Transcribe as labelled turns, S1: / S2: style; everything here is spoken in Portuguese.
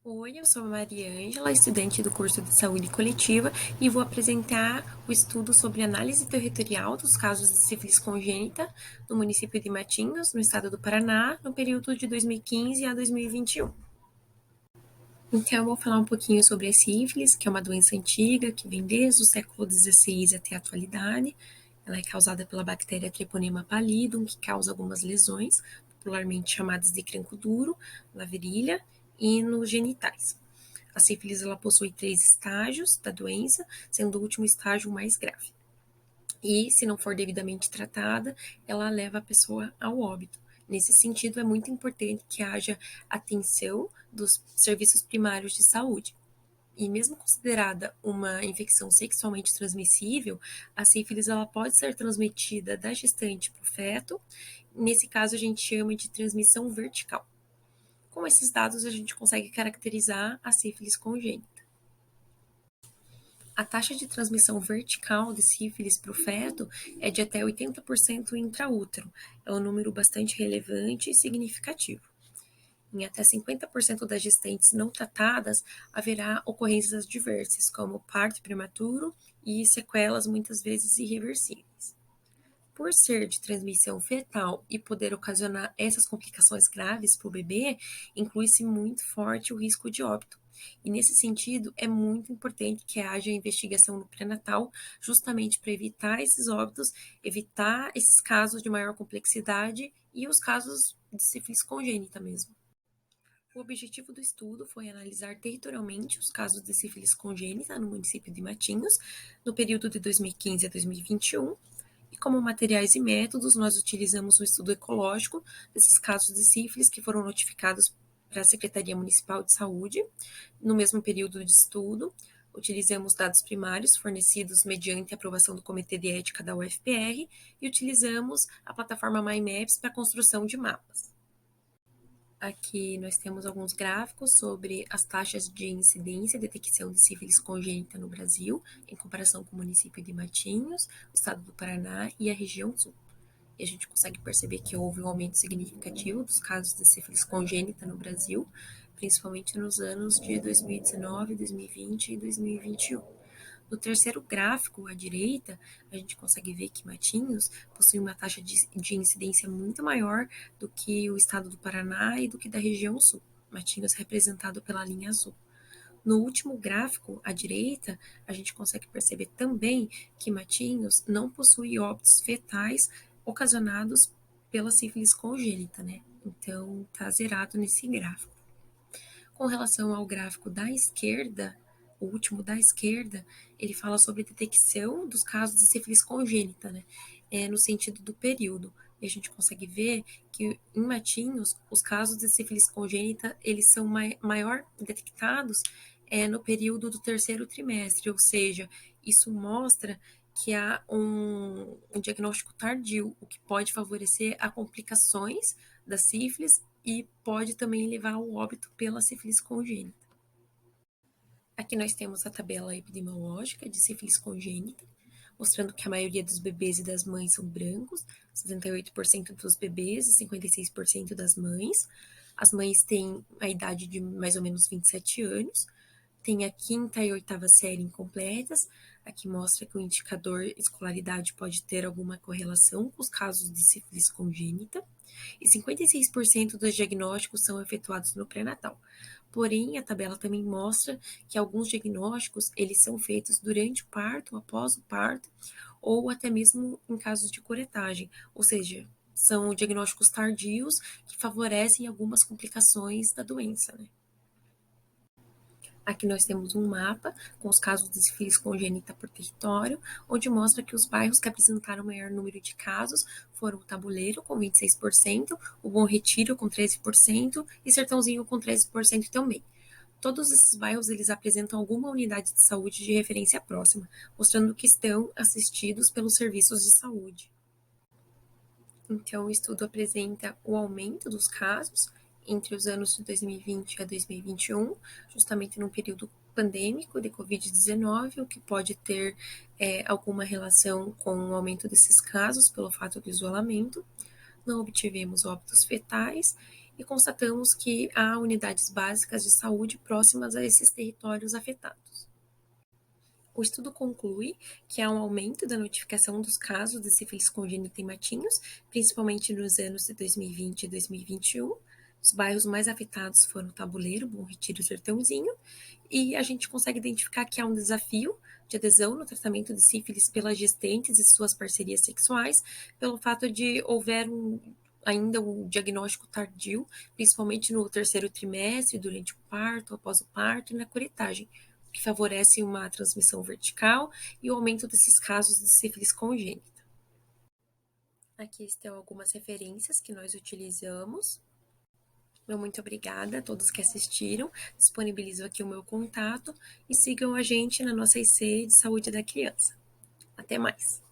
S1: Oi, eu sou a Maria Ângela, estudante do curso de Saúde Coletiva, e vou apresentar o estudo sobre análise territorial dos casos de sífilis congênita no município de Matinhos, no estado do Paraná, no período de 2015 a 2021. Então, eu vou falar um pouquinho sobre a sífilis, que é uma doença antiga, que vem desde o século XVI até a atualidade. Ela é causada pela bactéria Treponema pallidum, que causa algumas lesões, popularmente chamadas de cranco duro, na virilha e nos genitais. A sífilis ela possui 3 estágios da doença, sendo o último estágio o mais grave. E, se não for devidamente tratada, ela leva a pessoa ao óbito. Nesse sentido, é muito importante que haja atenção dos serviços primários de saúde. E mesmo considerada uma infecção sexualmente transmissível, a sífilis ela pode ser transmitida da gestante para o feto. Nesse caso, a gente chama de transmissão vertical. Com esses dados, a gente consegue caracterizar a sífilis congênita. A taxa de transmissão vertical de sífilis para o feto é de até 80% intraútero. É um número bastante relevante e significativo. Em até 50% das gestantes não tratadas, haverá ocorrências diversas, como parto prematuro e sequelas muitas vezes irreversíveis. Por ser de transmissão fetal e poder ocasionar essas complicações graves para o bebê, inclui-se muito forte o risco de óbito. E nesse sentido, é muito importante que haja investigação no pré-natal, justamente para evitar esses óbitos, evitar esses casos de maior complexidade e os casos de sífilis congênita mesmo. O objetivo do estudo foi analisar territorialmente os casos de sífilis congênita no município de Matinhos, no período de 2015 a 2021, e como materiais e métodos, nós utilizamos o estudo ecológico desses casos de sífilis que foram notificados para a Secretaria Municipal de Saúde no mesmo período de estudo. Utilizamos dados primários fornecidos mediante a aprovação do Comitê de Ética da UFPR e utilizamos a plataforma MyMaps para a construção de mapas. Aqui nós temos alguns gráficos sobre as taxas de incidência e detecção de sífilis congênita no Brasil, em comparação com o município de Matinhos, o estado do Paraná e a região sul. E a gente consegue perceber que houve um aumento significativo dos casos de sífilis congênita no Brasil, principalmente nos anos de 2019, 2020 e 2021. No terceiro gráfico, à direita, a gente consegue ver que Matinhos possui uma taxa de incidência muito maior do que o estado do Paraná e do que da região sul. Matinhos representado pela linha azul. No último gráfico, à direita, a gente consegue perceber também que Matinhos não possui óbitos fetais ocasionados pela sífilis congênita, né? Então, tá zerado nesse gráfico. Com relação ao gráfico da esquerda, o último da esquerda, ele fala sobre detecção dos casos de sífilis congênita, né? No sentido do período. E a gente consegue ver que em Matinhos, os casos de sífilis congênita, eles são maior detectados no período do terceiro trimestre, ou seja, isso mostra que há um diagnóstico tardio, o que pode favorecer a complicações da sífilis e pode também levar ao óbito pela sífilis congênita. Aqui nós temos a tabela epidemiológica de sífilis congênita, mostrando que a maioria dos bebês e das mães são brancos, 68% dos bebês e 56% das mães. As mães têm a idade de mais ou menos 27 anos, tem a quinta e oitava série incompletas. Aqui mostra que o indicador escolaridade pode ter alguma correlação com os casos de sífilis congênita. E 56% dos diagnósticos são efetuados no pré-natal. Porém, a tabela também mostra que alguns diagnósticos eles são feitos durante o parto, após o parto, ou até mesmo em casos de curetagem, ou seja, são diagnósticos tardios que favorecem algumas complicações da doença, né? Aqui nós temos um mapa com os casos de sífilis congênita por território, onde mostra que os bairros que apresentaram maior número de casos foram o Tabuleiro, com 26%, o Bom Retiro, com 13%, e Sertãozinho, com 13% também. Todos esses bairros eles apresentam alguma unidade de saúde de referência próxima, mostrando que estão assistidos pelos serviços de saúde. Então, o estudo apresenta o aumento dos casos entre os anos de 2020 a 2021, justamente no período pandêmico de Covid-19, o que pode ter alguma relação com o aumento desses casos pelo fato do isolamento. Não obtivemos óbitos fetais e constatamos que há unidades básicas de saúde próximas a esses territórios afetados. O estudo conclui que há um aumento da notificação dos casos de sífilis congênita em Matinhos, principalmente nos anos de 2020 e 2021. Os bairros mais afetados foram Tabuleiro, Bom Retiro e Sertãozinho, e a gente consegue identificar que há um desafio de adesão no tratamento de sífilis pelas gestantes e suas parcerias sexuais, pelo fato de houver ainda um diagnóstico tardio, principalmente no terceiro trimestre, durante o parto, após o parto e na curetagem, que favorece uma transmissão vertical e o aumento desses casos de sífilis congênita. Aqui estão algumas referências que nós utilizamos. Meu muito obrigada a todos que assistiram. Disponibilizo aqui o meu contato e sigam a gente na nossa IC de Saúde da Criança. Até mais!